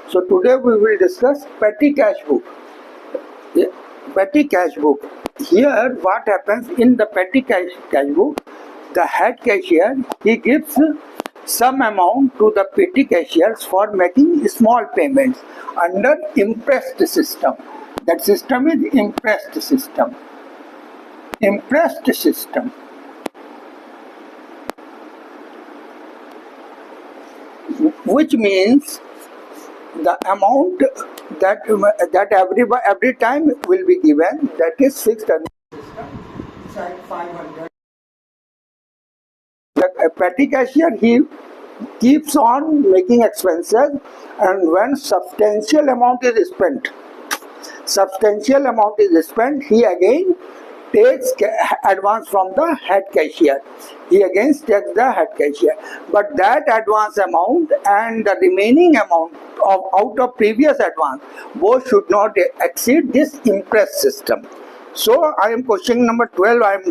So today we will discuss petty cash book. Petty cash book. Here what happens in the petty cash book, the head cashier, he gives some amount to the petty cashiers for making small payments under impressed system. That system is impressed system. Impressed system. Which means the amount that every time will be given, that is fixed under system, 500. A petty cashier, he keeps on making expenses, and when substantial amount is spent, he again takes advance from the head cashier. He again takes the head cashier. But that advance amount and the remaining amount out of previous advance, both should not exceed this impress system. So I am question number 12 I am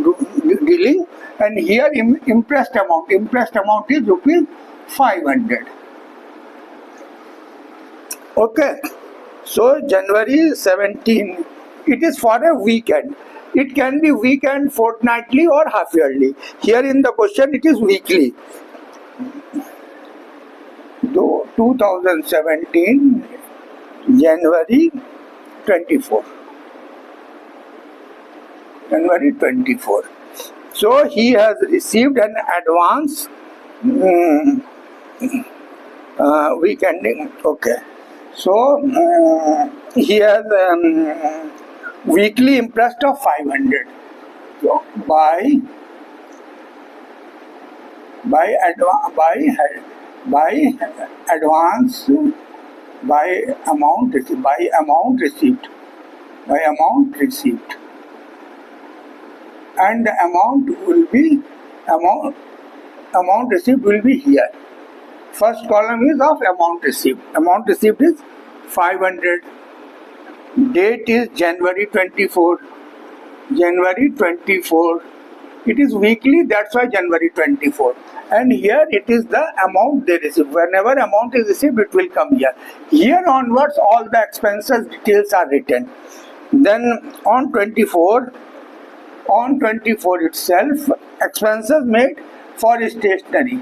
dealing, and here impressed amount is rupees 500. Okay. So January 17, it is for a weekend. It can be weekend, fortnightly or half yearly. Here in the question it is weekly. 2017 January 24. January 24. So he has received an advance weekending. Okay. So he has weekly impressed of 500. So by amount received, and the amount received will be here. First column is of amount received. Amount received is 500. Date is January 24. January 24. It is weekly, that's why January 24. And here it is the amount they receive. Whenever amount is received, it will come here. Here onwards, all the expenses details are written. Then on 24 itself, expenses made for stationery.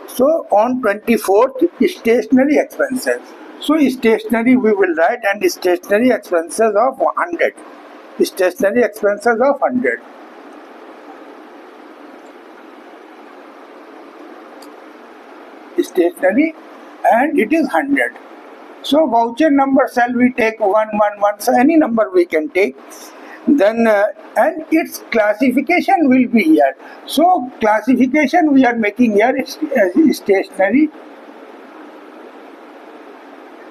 So on 24th, stationery expenses. So stationery we will write, and stationery expenses of 100. Stationery expenses of 100. Stationery, and it is 100. So voucher number shall we take 111, so any number we can take. Then and its classification will be here. So classification we are making here is stationery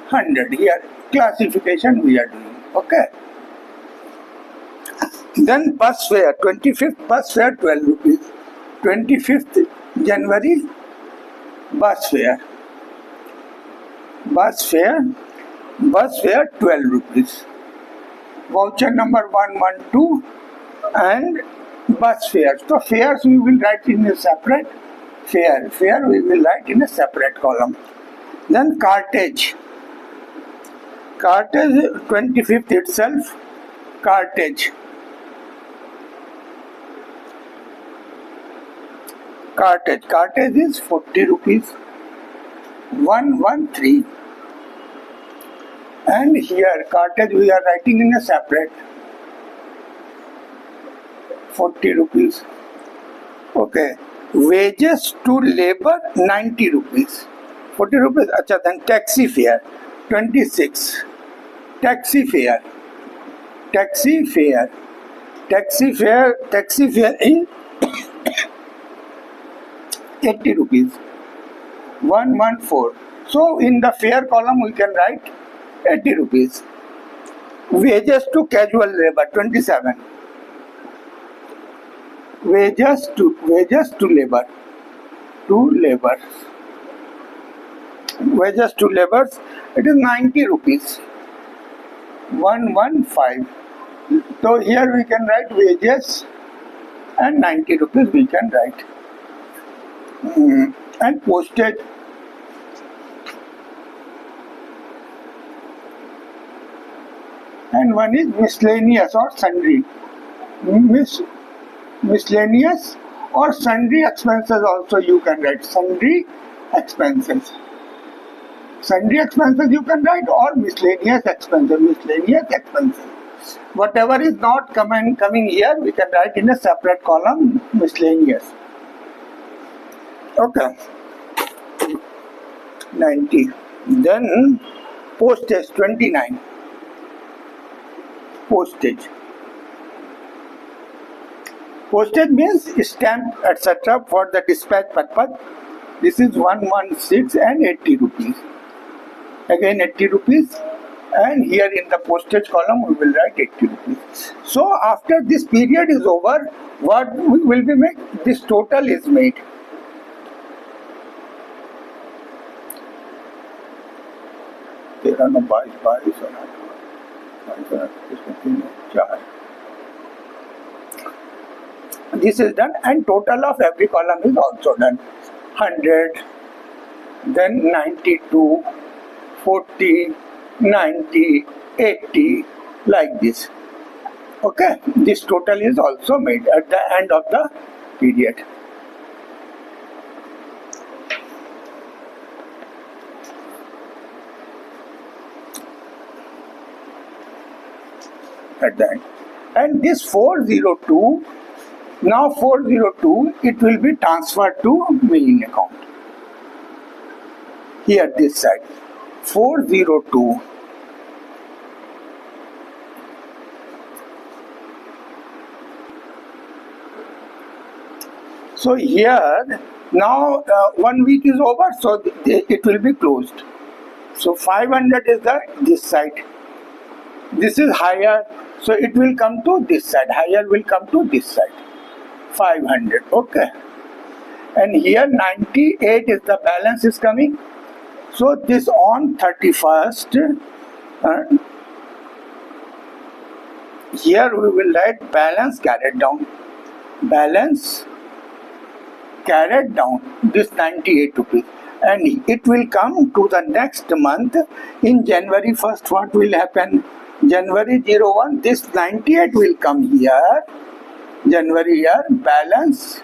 100. Here classification we are doing. Okay. Then bus fare, 25th bus fare 12 rupees. 25th January bus fare. Bus fare 12 rupees. Voucher number 112 and bus fare. So fares we will write in a separate fare. Fare we will write in a separate column. Then cartage. Cartage 25th itself. Cartage. Cartage is 40 rupees. 113. And here cartage we are writing in a separate 40 rupees. Okay. Wages to labor 90 rupees. 40 rupees. Acha, then taxi fare 26. Taxi fare is 80 rupees. 114. So in the fare column we can write 80 rupees. Wages to casual labor 27. Wages to labor. Wages to laborers, it is 90 rupees. 115. So here we can write wages and 90 rupees we can write. and postage. And one is miscellaneous or sundry. Miscellaneous or sundry expenses also you can write. Sundry expenses. Sundry expenses you can write, or miscellaneous expenses. Miscellaneous expenses. Whatever is not coming here, we can write in a separate column, miscellaneous. Okay. 90. Then postage, 29. Postage. Postage means stamp, etc. for the dispatch purpose. This is 116 and 80 rupees. Again 80 rupees. And here in the postage column we will write 80 rupees. So after this period is over, what will be made? This total is made. This is done, and total of every column is also done. 100, then 92, 40, 90, 80, like this. Okay, this total is also made at the end of the period. At the end. And this 402, now 402, it will be transferred to main account. Here this side. 402. So here, now 1 week is over, so it will be closed. So 500 is this side. This is higher, so it will come to this side. Higher will come to this side. 500, okay. And here 98 is the balance is coming. So this on 31st, here we will write balance carried down. Balance carried down, this 98 rupees. And it will come to the next month in January 1st. What will happen? January 01, this 98 will come here. January year, balance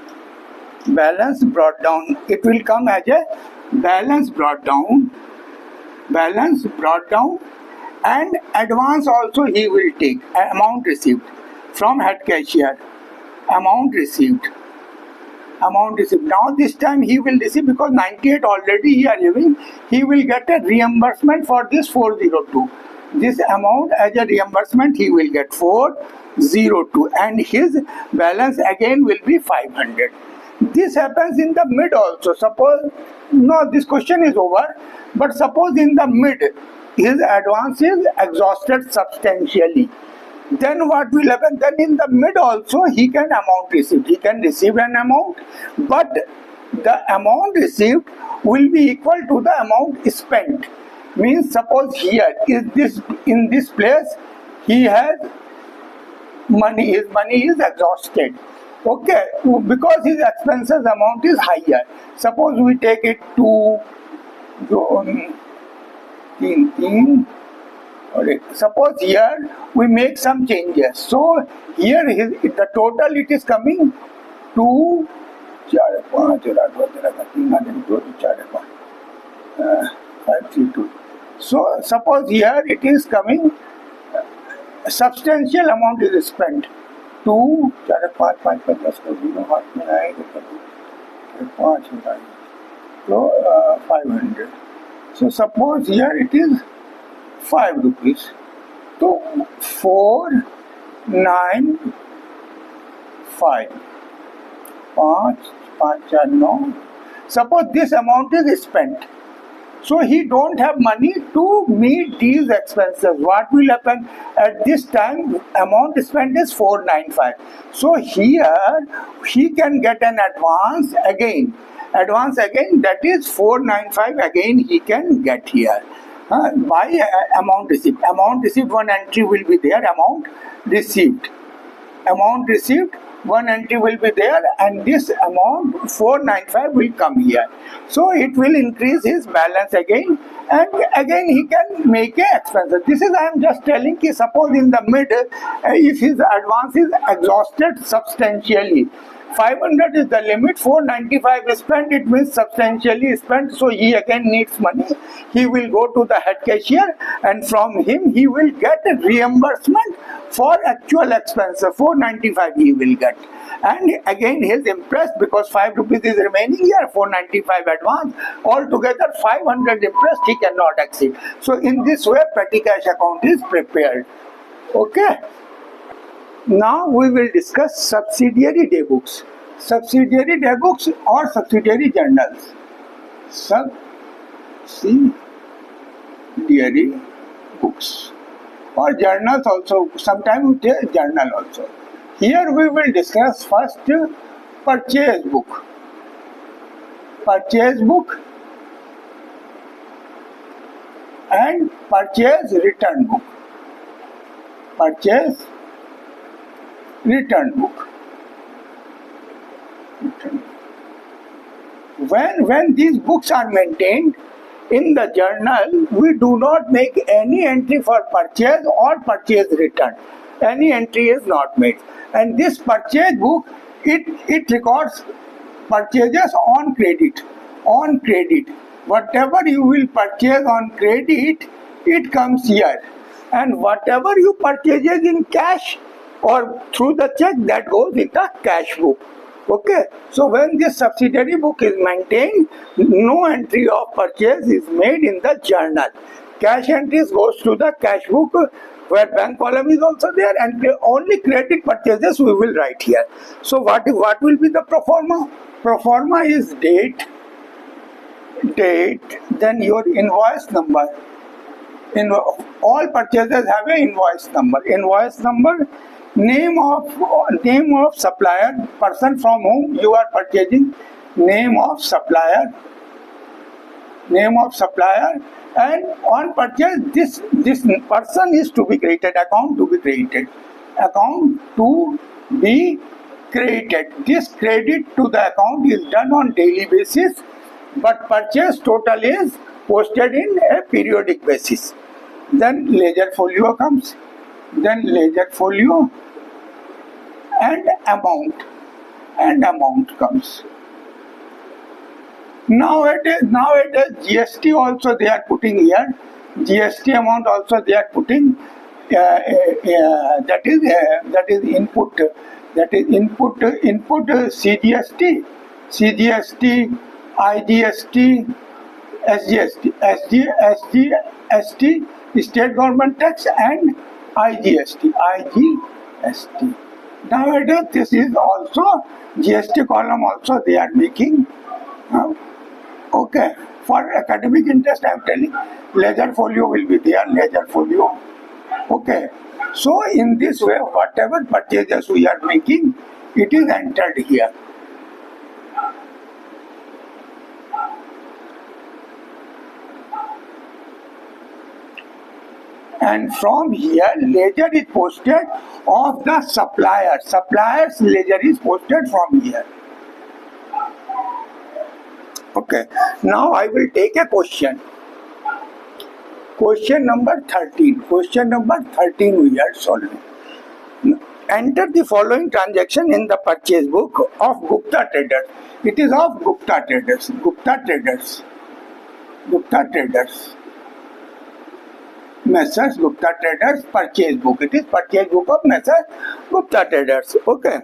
brought down. It will come as a balance brought down, and advance also he will take. Amount received from head cashier. Amount received. Now this time he will receive, because 98 already he are having, he will get a reimbursement for this 402. This amount as a reimbursement he will get 402, and his balance again will be 500. This happens in the mid also. Suppose, no, this question is over, but suppose in the mid his advance is exhausted substantially. Then what will happen? Then in the mid also he can amount received. He can receive an amount, but the amount received will be equal to the amount spent. Means suppose here is this, in this place he has money, his money is exhausted. Okay, because his expenses amount is higher. Suppose we take it to suppose here we make some changes. So here the total it is coming to 532. So suppose here it is coming, substantial amount is spent. 2, 4, 5, 5, 5, 10, 500. So suppose here it is 5 rupees. So 4, 9, 5. 5, 5, 4, 9. Suppose this amount is spent. So he don't have money to meet these expenses. What will happen at this time? Amount spent is 495. So here he can get an advance again. That is 495 again he can get here. By amount received. Amount received, one entry will be there, amount received. amount received, one entry will be there, and this amount 495 will come here. So it will increase his balance again, and again he can make a expenses. This is I am just telling ki suppose in the mid, if his advance is exhausted substantially, 500 is the limit, 495 is spent, it means substantially spent, so he again needs money. He will go to the head cashier, and from him he will get a reimbursement for actual expenses. 495 he will get, and again he is impressed because 5 rupees is remaining here, 495 advance, altogether 500 interest he cannot exceed. So in this way petty cash account is prepared. Okay. Now we will discuss subsidiary day books. Subsidiary day books or subsidiary journals. Subsidiary books or journals also. Sometimes we take journal also. Here we will discuss first purchase book. Purchase book and purchase return book. Purchase return book. When these books are maintained in the journal, we do not make any entry for purchase or purchase return. Any entry is not made. And this purchase book, it records purchases on credit. On credit. Whatever you will purchase on credit, it comes here. And whatever you purchases in cash or through the check, that goes in the cash book. Okay, so when this subsidiary book is maintained, no entry of purchase is made in the journal. Cash entries goes to the cash book where bank column is also there, and only credit purchases we will write here. So what will be the pro forma? Pro forma is date, then your invoice number. All purchases have an invoice number. Invoice number, name of supplier, person from whom you are purchasing, name of supplier, and on purchase this person is to be created, account to be created. This credit to the account is done on daily basis, but purchase total is posted in a periodic basis. Then ledger folio comes, and amount comes. Nowadays GST also they are putting here. GST amount also they are putting. That is input. Input CGST, IGST, ST, state government tax, and IGST. Nowadays this is also GST column also they are making. Okay, for academic interest I am telling, ledger folio will be there, ledger folio. Okay, so in this way whatever purchases we are making, it is entered here. And from here ledger is posted of the supplier. Supplier's ledger is posted from here. Okay, now I will take a question. Question number 13. Question number 13 we are solving. Enter the following transaction in the purchase book of Gupta Traders. It is of Gupta Traders. Messrs. Gupta Traders purchase book. It is purchase book of Messrs. Gupta Traders. Okay.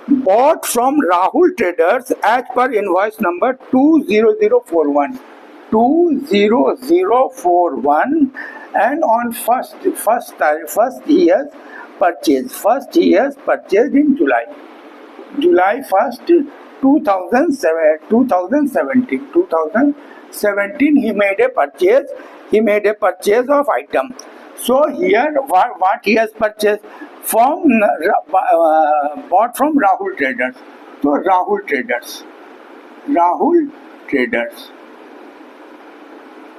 Bought from Rahul Traders as per invoice number 20041. 20041, and on first he has purchased. First he has purchased in July 1st, 2017 he made a purchase. He made a purchase of item. So here what he has purchased from bought from Rahul Traders. So Rahul Traders,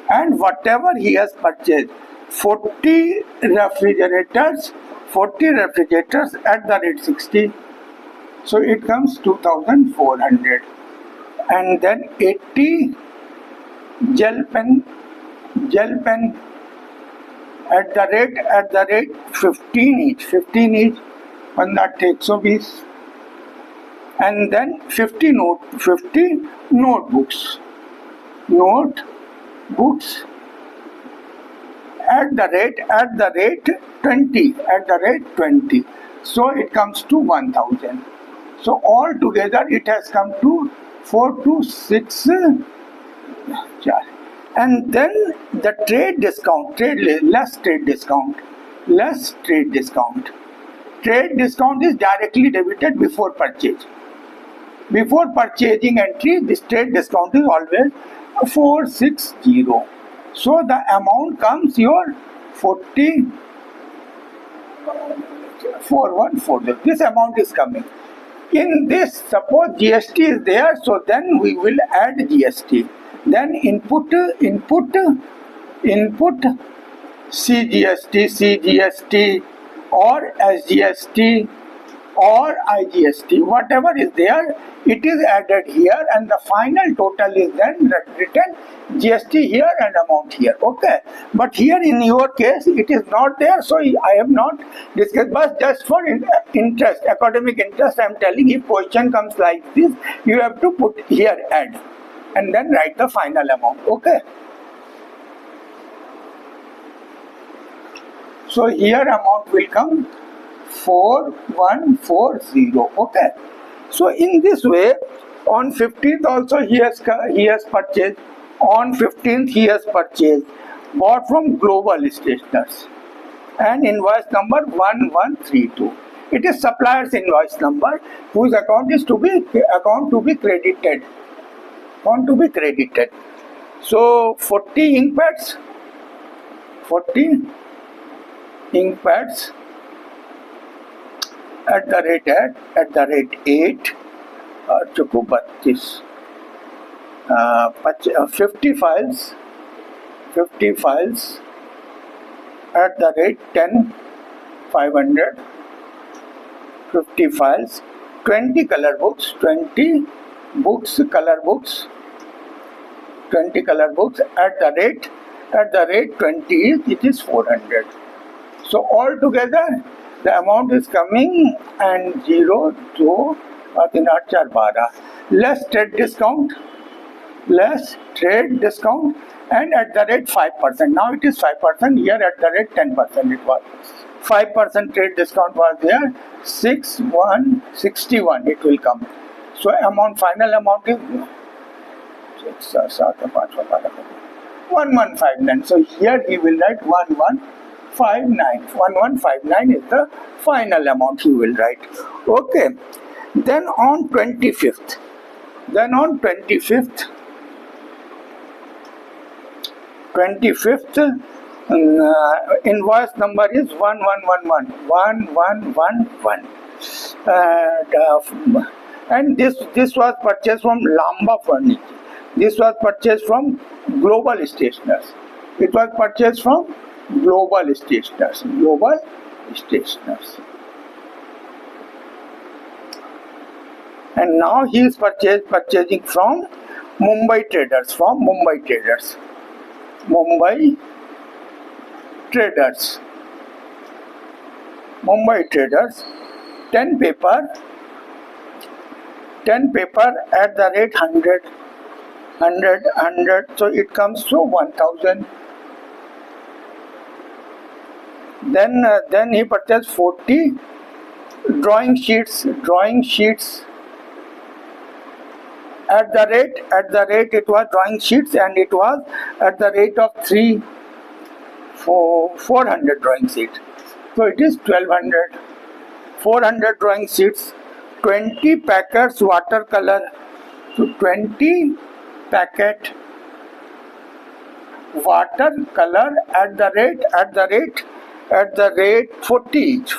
and whatever he has purchased 40 refrigerators at the rate 60. So it comes 2400. And then 80 gel pen at the rate 15 each, 15 takes 120. And then 50 notebooks at the rate 20, so it comes to 1000. So all together it has come to 426. And then the less trade discount is directly debited before purchase. Before purchasing entry, this trade discount is always 460. So the amount comes your 4140. This amount is coming. In this, suppose GST is there, so then we will add GST. Then input CGST or SGST or IGST, whatever is there, it is added here, and the final total is then written GST here and amount here. Okay, but here in your case it is not there, so I have not discussed. But just for interest, academic interest, I am telling, if question comes like this, you have to put here add and then write the final amount. Okay, so here amount will come 4140. Okay, so in this way, on 15th also he has purchased. On 15th he has purchased, bought from Global Stationers, and invoice number 1132. It is supplier's invoice number, whose account is to be credited. So 40 ink pads at the rate 8, Chakrabarty. 50 files at the rate 10, 500. 50 files, 20 color books, 20 color books at the rate 20, it is 400. So all together the amount is coming, and 0 to 12, less trade discount, and at the rate 5%. Now it is 5%, here at the rate 10% it was. 5% trade discount was there, 6161 it will come. So final amount is 1159. So here he will write 1159. 1159 is the final amount he will write. Okay. Then on 25th, invoice number is 1111. And this was purchased from Lamba Furniture. This was purchased from Global Stationers. It was purchased from Global Stationers. And now he is purchasing from Mumbai Traders. 10 paper at the rate 100. So it comes to 1000. Then he purchased 40 drawing sheets at the rate it was drawing sheets, and it was at the rate of 400 drawing sheets. So it is 1200. 400 drawing sheets, 20 packets watercolor. So 20 packet watercolor at the rate 40 each.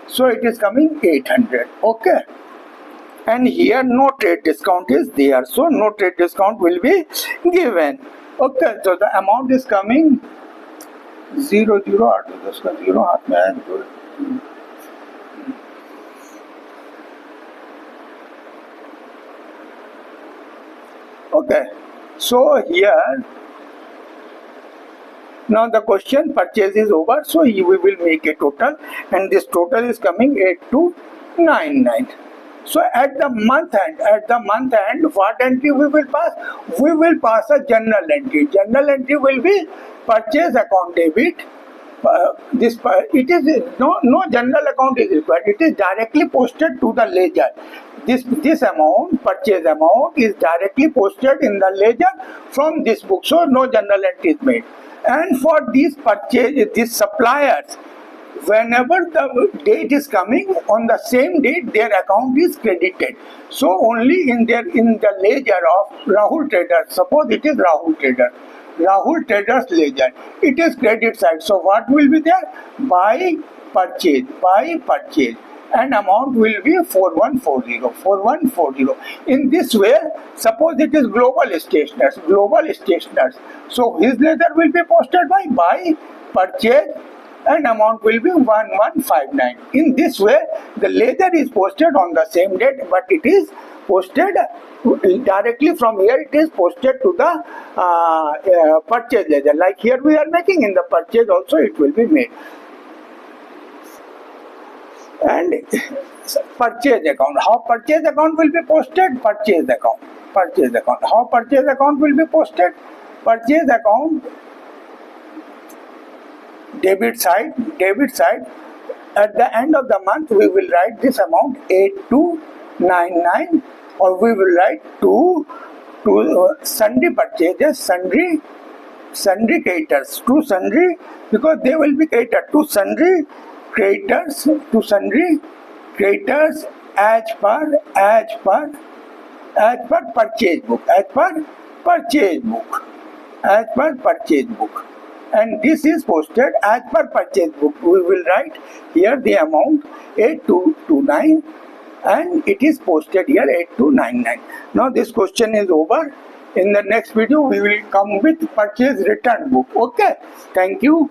So it is coming 800. Okay. And here no trade discount is there, so no trade discount will be given. Okay, so the amount is coming 0 0 8 10 का 0 हाथ में है तो okay. So here now the question purchase is over, so we will make a total, and this total is coming 8299. So at the month end, what entry we will pass? We will pass a journal entry. Journal entry will be purchase account debit. It is no general account is required. It is directly posted to the ledger. This amount, purchase amount, is directly posted in the ledger from this book. So no journal entry is made. And for these these suppliers, whenever the date is coming, on the same date their account is credited. So only in the ledger of Rahul Traders, suppose it is Rahul Traders ledger, it is credit side. So what will be there? Buy purchase, and amount will be 4140. In this way, suppose it is global stationers. So his ledger will be posted by buy, purchase, and amount will be 1159. In this way, the ledger is posted on the same date, but it is posted directly from here. It is posted to the purchase ledger. Like here we are making, in the purchase also it will be made. And purchase account. How purchase account will be posted? Purchase account. How purchase account will be posted? Purchase account debit side. At the end of the month, we will write this amount 8299, or we will write to sundry purchases, sundry creditors, to sundry, because they will be catered to sundry creditors, as per purchase book, and this is posted as per purchase book. We will write here the amount 8229, and it is posted here 8299. Now this question is over. In the next video we will come with purchase return book. Okay, thank you.